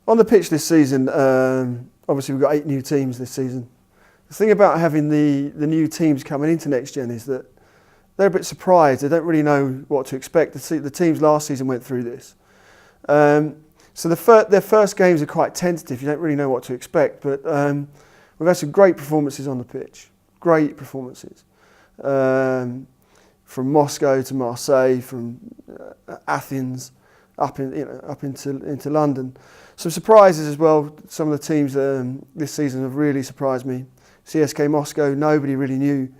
On the pitch this season, obviously we've got 8 new teams this season. The thing about having the new teams coming into NextGen is that they're a bit surprised. They don't really know what to expect. The teams last season went through this. So their first games are quite tentative. You don't really know what to expect. But we've had some great performances on the pitch. Great performances. From Moscow to Marseille, from Athens up into London. Some surprises as well. Some of the teams this season have really surprised me. CSK Moscow, nobody really knew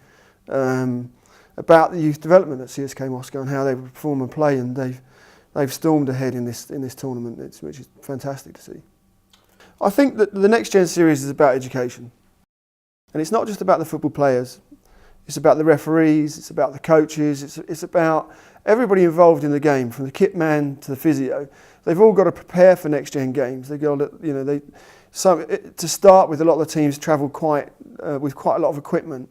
about the youth development at CSK Moscow and how they would perform and play, and they've stormed ahead in this tournament, which is fantastic to see. I think that the NextGen Series is about education, and it's not just about the football players. It's about the referees, it's about the coaches, it's about everybody involved in the game, from the kit man to the physio. They've all got to prepare for next-gen games. They've got to, to start with, a lot of the teams travel with quite a lot of equipment.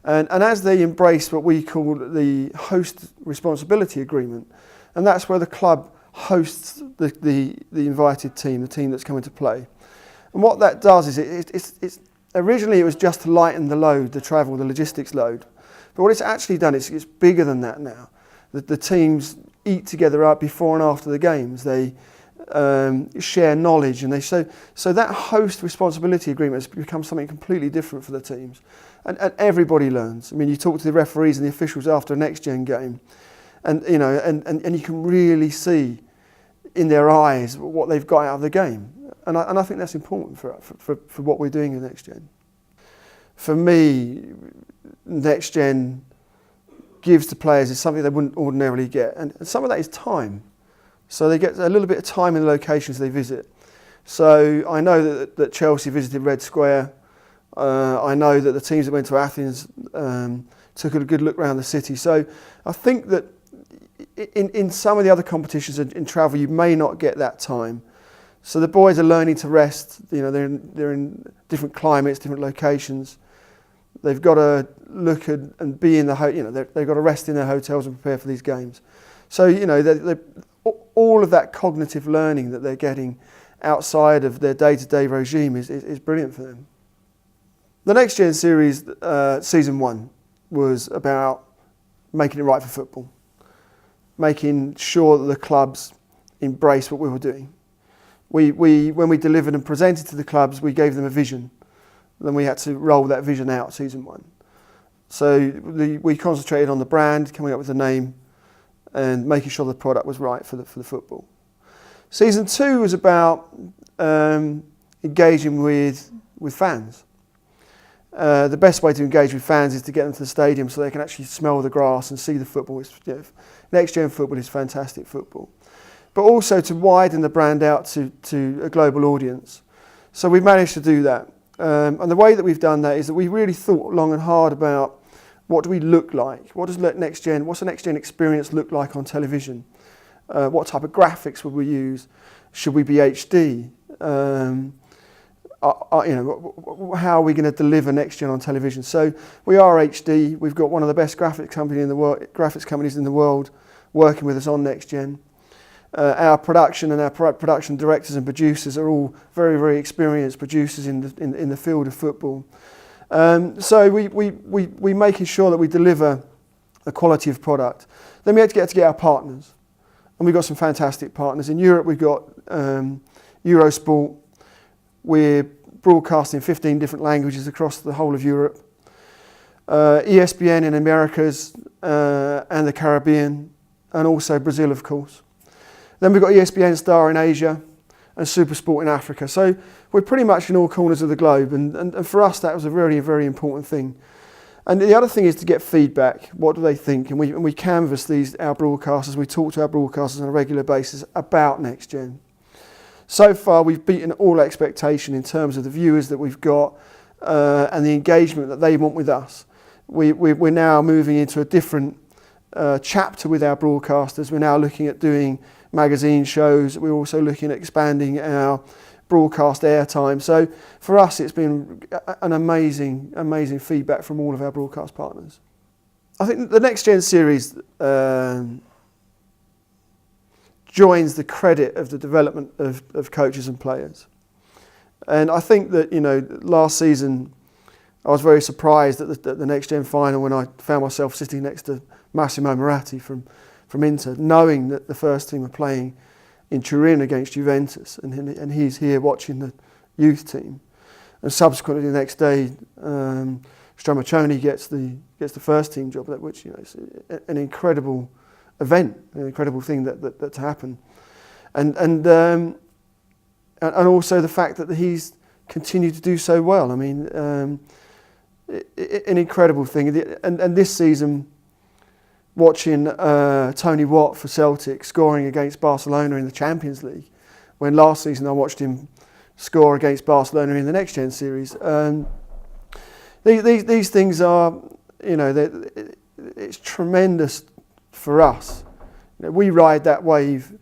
And as they embrace what we call the host responsibility agreement, and that's where the club hosts the invited team, the team that's coming to play. And what that does is it's originally it was just to lighten the load, the travel, the logistics load. But what it's actually done is it's bigger than that now. The teams eat together out before and after the games. They share knowledge, and so that host responsibility agreement has become something completely different for the teams. And everybody learns. I mean, you talk to the referees and the officials after a next-gen game, and you can really see in their eyes what they've got out of the game. And I think that's important for what we're doing in NextGen. For me, NextGen gives to players is something they wouldn't ordinarily get, and some of that is time. So they get a little bit of time in the locations they visit. So I know that Chelsea visited Red Square. I know that the teams that went to Athens took a good look around the city. So I think that in some of the other competitions in travel, you may not get that time. So the boys are learning to rest. They're in different climates, different locations. They've got to look at and be in the they've got to rest in their hotels and prepare for these games. So all of that cognitive learning that they're getting outside of their day-to-day regime is brilliant for them. The NextGen Series season 1 was about making it right for football, making sure that the clubs embrace what we were doing. When we delivered and presented to the clubs, we gave them a vision. Then we had to roll that vision out season 1. So we concentrated on the brand, coming up with a name, and making sure the product was right for the football. Season 2 was about engaging with fans. The best way to engage with fans is to get them to the stadium so they can actually smell the grass and see the football. Next-gen football is fantastic football. But also to widen the brand out to a global audience. So we've managed to do that. And the way that we've done that is that we really thought long and hard about what do we look like? What's the next-gen experience look like on television? What type of graphics would we use? Should we be HD? How are we going to deliver NextGen on television? So we are HD. We've got one of the best graphics companies in the world working with us on NextGen. Our production and our production directors and producers are all very, very experienced producers in the field of football. So we making sure that we deliver a quality of product. Then we had to get our partners, and we've got some fantastic partners. In Europe, we've got Eurosport. We're broadcasting 15 different languages across the whole of Europe. ESPN in Americas and the Caribbean, and also Brazil, of course. Then we've got ESPN Star in Asia and Supersport in Africa. So we're pretty much in all corners of the globe, and for us that was a very, very important thing. And the other thing is to get feedback. What do they think? And we canvass our broadcasters. We talk to our broadcasters on a regular basis about NextGen. So far we've beaten all expectation in terms of the viewers that we've got and the engagement that they want with us. We're now moving into a different chapter with our broadcasters. We're now looking at doing magazine shows. We're also looking at expanding our broadcast airtime. So for us, it's been an amazing, amazing feedback from all of our broadcast partners. I think the NextGen Series joins the credit of the development of coaches and players. And I think that, last season I was very surprised at the NextGen final when I found myself sitting next to Massimo Moratti from Inter, knowing that the first team are playing in Turin against Juventus, and he's here watching the youth team. And subsequently the next day, Stramaccioni gets the first team job, which is an incredible event, an incredible thing that to happen, and also the fact that he's continued to do so well. I mean, an incredible thing. And this season, watching Tony Watt for Celtic scoring against Barcelona in the Champions League, when last season I watched him score against Barcelona in the NextGen Series. These things are, it's tremendous for us. We ride that wave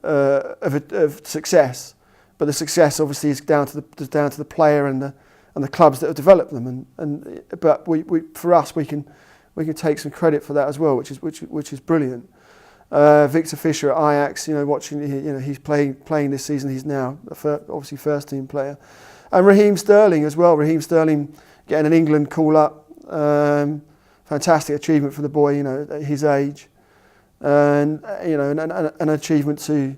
of success, but the success obviously is down to the player and the clubs that have developed them. But for us, we can take some credit for that as well, which is brilliant. Victor Fischer at Ajax, watching, he's playing this season. He's now obviously first team player, and Raheem Sterling as well. Raheem Sterling getting an England call up, fantastic achievement for the boy, at his age, and an achievement to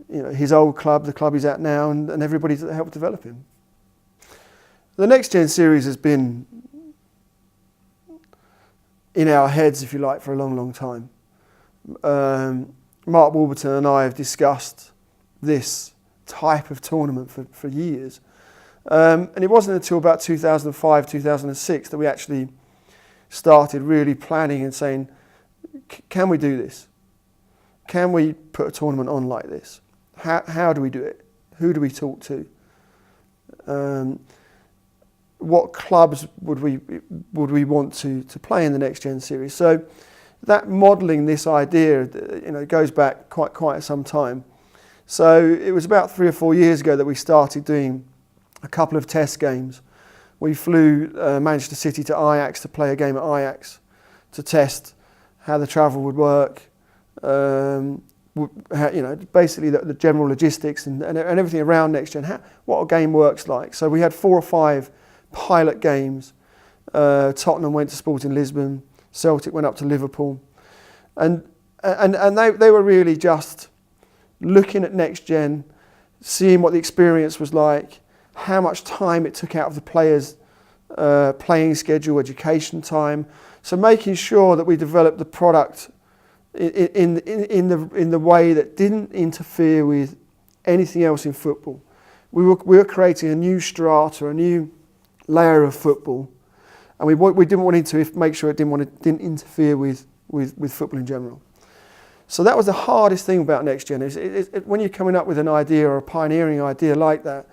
his old club, the club he's at now, and everybody that helped develop him. The NextGen Series has been in our heads, if you like, for a long, long time. Mark Warburton and I have discussed this type of tournament for years. And it wasn't until about 2005, 2006 that we actually started really planning and saying, can we do this? Can we put a tournament on like this? How do we do it? Who do we talk to? What clubs would we want to play in the NextGen Series? So that modelling this idea, goes back quite some time. So it was about 3 or 4 years ago that we started doing a couple of test games. We flew Manchester City to Ajax to play a game at Ajax to test how the travel would work, basically the general logistics and everything around NextGen, what a game works like. So we had 4 or 5 pilot games. Tottenham went to Sporting Lisbon, Celtic went up to Liverpool, and they were really just looking at NextGen, seeing what the experience was like, how much time it took out of the players' playing schedule, education time. So making sure that we developed the product in the way that didn't interfere with anything else in football. We were creating a new strata, a new layer of football, and we didn't want to make sure it didn't interfere with football in general. So that was the hardest thing about NextGen. Is when you're coming up with an idea or a pioneering idea like that,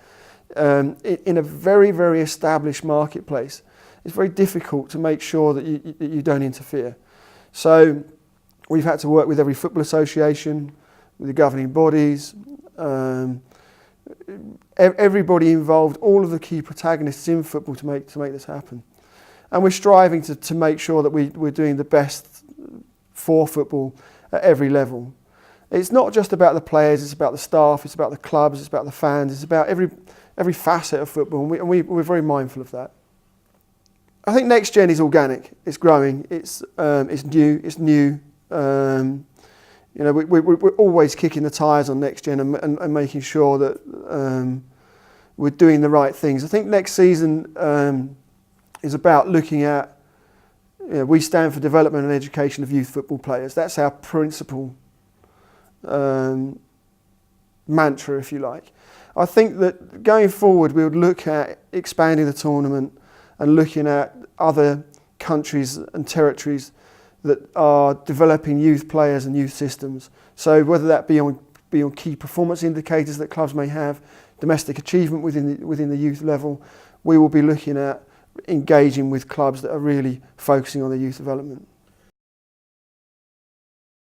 in a very, very established marketplace, it's very difficult to make sure that you don't interfere. So we've had to work with every football association, with the governing bodies, everybody involved, all of the key protagonists in football to make this happen. And we're striving to make sure that we're doing the best for football at every level. It's not just about the players, it's about the staff, it's about the clubs, it's about the fans, it's about every facet of football, and we're very mindful of that. I think NextGen is organic, it's growing, it's new. We're always kicking the tyres on NextGen and making sure that we're doing the right things. I think next season is about looking at, we stand for development and education of youth football players. That's our principal mantra, if you like. I think that going forward we would look at expanding the tournament and looking at other countries and territories that are developing youth players and youth systems. So whether that be on key performance indicators that clubs may have, domestic achievement within the youth level, we will be looking at engaging with clubs that are really focusing on their youth development.